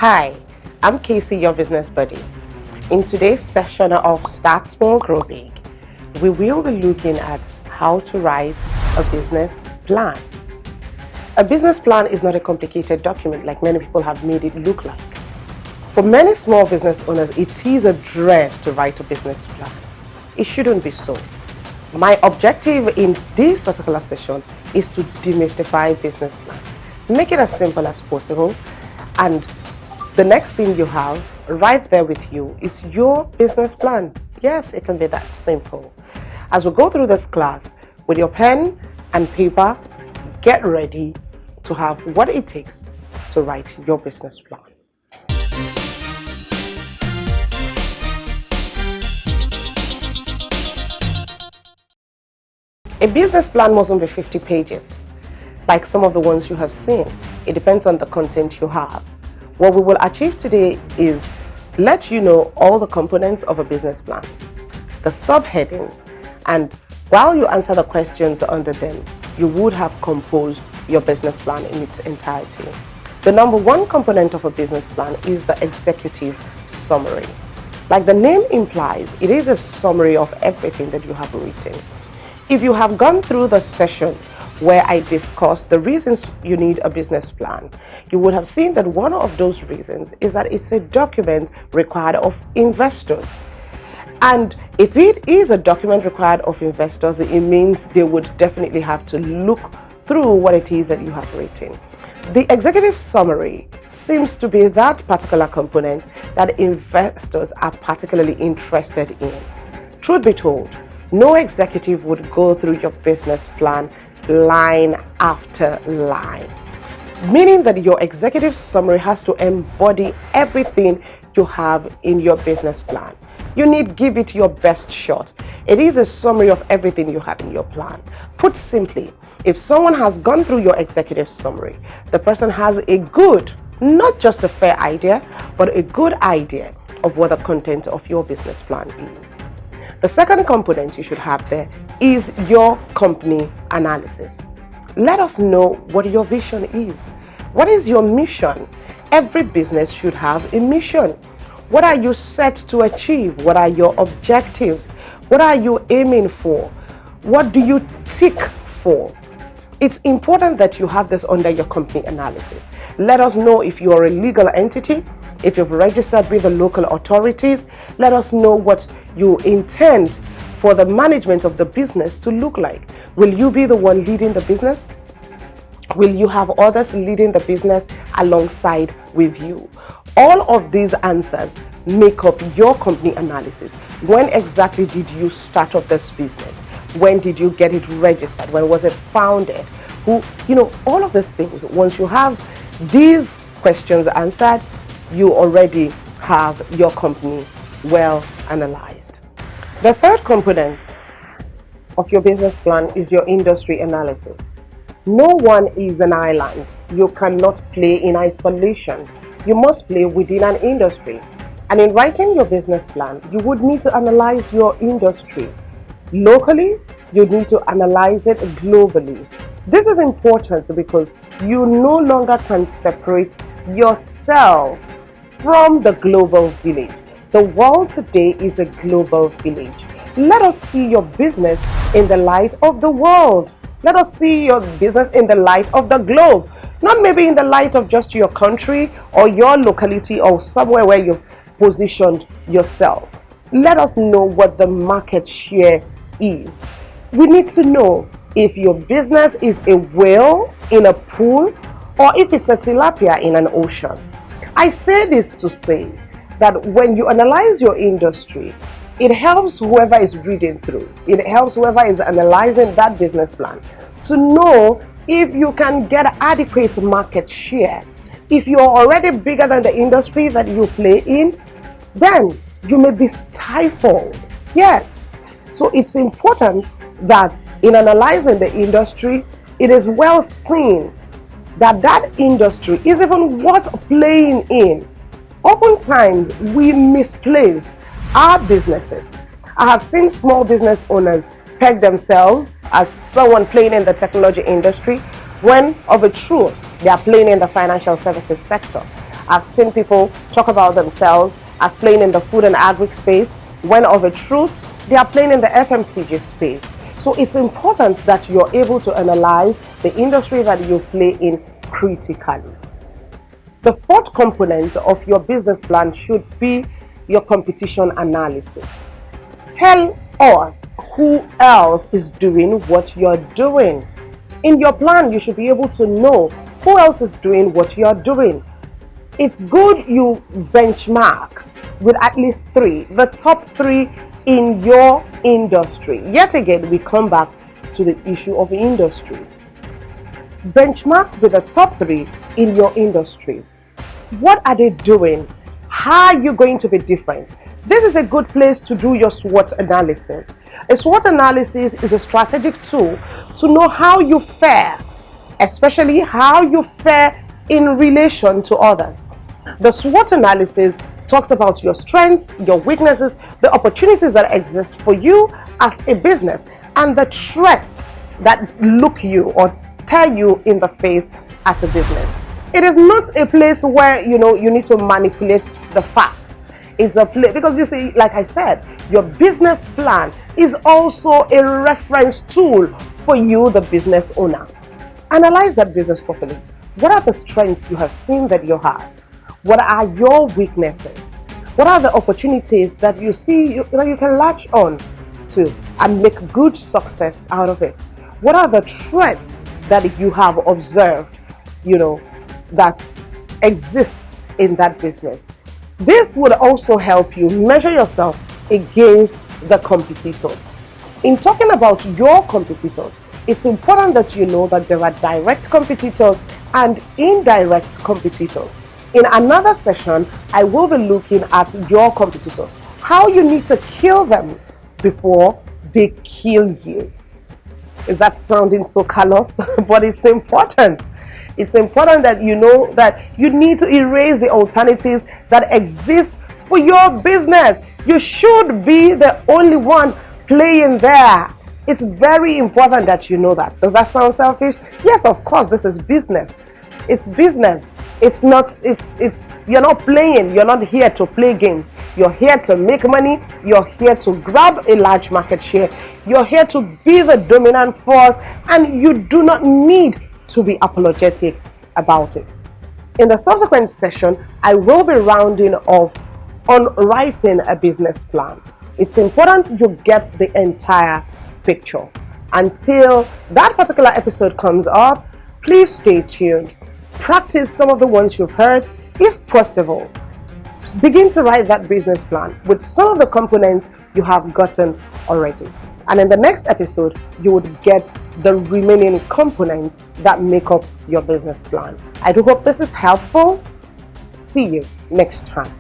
Hi, I'm Casey, your business buddy. In today's session of Start Small, Grow Big, we will be looking at how to write a business plan. A business plan is not a complicated document like many people have made it look like. For many small business owners, it is a dread to write a business plan. It shouldn't be so. My objective in this particular session is to demystify business plans. Make it as simple as possible, and the next thing you have right there with you is your business plan. Yes, it can be that simple. As we go through this class, with your pen and paper, get ready to have what it takes to write your business plan. A business plan mustn't be 50 pages, like some of the ones you have seen. It depends on the content you have. What we will achieve today is let you know all the components of a business plan, the subheadings, and while you answer the questions under them, you would have composed your business plan in its entirety. The number one component of a business plan is the executive summary. Like the name implies, it is a summary of everything that you have written. If you have gone through the session where I discussed the reasons you need a business plan, you would have seen that one of those reasons is that it's a document required of investors. And if it is a document required of investors, it means they would definitely have to look through what it is that you have written. The executive summary seems to be that particular component that investors are particularly interested in. Truth be told, no executive would go through your business plan line after line, meaning that your executive summary has to embody everything you have in your business plan. You need to give it your best shot. It is a summary of everything you have in your plan. Put simply, if someone has gone through your executive summary, the person has a good, not just a fair idea, but a good idea of what the content of your business plan is. The second component you should have there is your company analysis. Let us know what your vision is. What is your mission? Every business should have a mission. What are you set to achieve? What are your objectives? What are you aiming for? What do you tick for? It's important that you have this under your company analysis. Let us know if you are a legal entity, if you've registered with the local authorities. Let us know what you intend for the management of the business to look like. Will you be the one leading the business? Will you have others leading the business alongside with you? All of these answers make up your company analysis. When exactly did you start up this business? When did you get it registered? When was it founded? Who, all of these things. Once you have these questions answered, you already have your company well analyzed. The third component of your business plan is your industry analysis. No one is an island. You cannot play in isolation. You must play within an industry. And in writing your business plan, you would need to analyze your industry. Locally, you need to analyze it globally. This is important because you no longer can separate yourself from the global village. The world today is a global village. Let us see your business in the light of the world. Let us see your business in the light of the globe. Not maybe in the light of just your country or your locality or somewhere where you've positioned yourself. Let us know what the market share is. We need to know if your business is a whale in a pool or if it's a tilapia in an ocean. I say this to say that when you analyze your industry, it helps whoever is reading through. It helps whoever is analyzing that business plan to know if you can get adequate market share. If you're already bigger than the industry that you play in, then you may be stifled. Yes. So it's important that in analyzing the industry, it is well seen that that industry is even worth playing in. Oftentimes, we misplace our businesses. I have seen small business owners peg themselves as someone playing in the technology industry when, of a truth, they are playing in the financial services sector. I've seen people talk about themselves as playing in the food and agri space, when of a truth, they are playing in the FMCG space. So it's important that you're able to analyze the industry that you play in critically. The fourth component of your business plan should be your competition analysis. Tell us who else is doing what you're doing. In your plan, you should be able to know who else is doing what you're doing. It's good you benchmark with at least three, the top three in your industry. Yet again, we come back to the issue of industry. Benchmark with the top three in your industry. What are they doing? How are you going to be different? This is a good place to do your SWOT analysis. A SWOT analysis is a strategic tool to know how you fare, especially how you fare in relation to others. The SWOT analysis talks about your strengths, your weaknesses, the opportunities that exist for you as a business, and the threats that look you or stare you in the face as a business. It is not a place where you need to manipulate the facts. It's a place, because you see, like I said, your business plan is also a reference tool for you, the business owner. Analyze that business properly. What are the strengths you have seen that you have? What are your weaknesses? What are the opportunities that you see that you can latch on to and make good success out of it? What are the threats that you have observed, that exists in that business? This would also help you measure yourself against the competitors. In talking about your competitors, it's important that you know that there are direct competitors and indirect competitors. In another session, I will be looking at your competitors, how you need to kill them before they kill you. Is that sounding so callous? But it's important. It's important that you know that you need to erase the alternatives that exist for your business. You should be the only one playing there. It's very important that you know that. Does that sound selfish? Yes, of course, this is business. It's business. It's not, you're not playing. You're not here to play games. You're here to make money. You're here to grab a large market share. You're here to be the dominant force, and you do not need to be apologetic about it. In the subsequent session, I will be rounding off on writing a business plan. It's important you get the entire picture. Until that particular episode comes up, please stay tuned. Practice some of the ones you've heard. If possible, begin to write that business plan with some of the components you have gotten already. And in the next episode, you would get the remaining components that make up your business plan. I do hope this is helpful. See you next time.